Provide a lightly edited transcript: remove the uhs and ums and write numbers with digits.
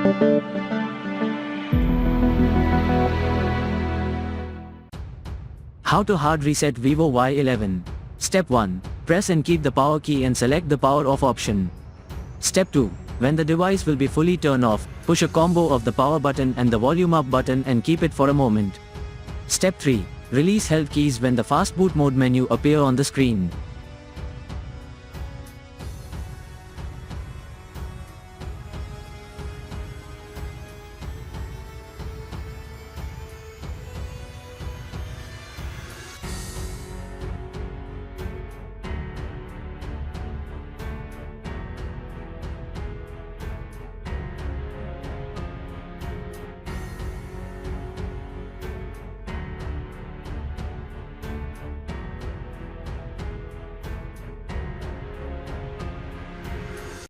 How to hard reset VIVO Y11. Step 1. Press and keep the power key and select the power off option. Step 2. When the device will be fully turned off, push a combo of the power button and the volume up button and keep it for a moment. Step 3. Release health keys when the fast boot mode menu appear on the screen.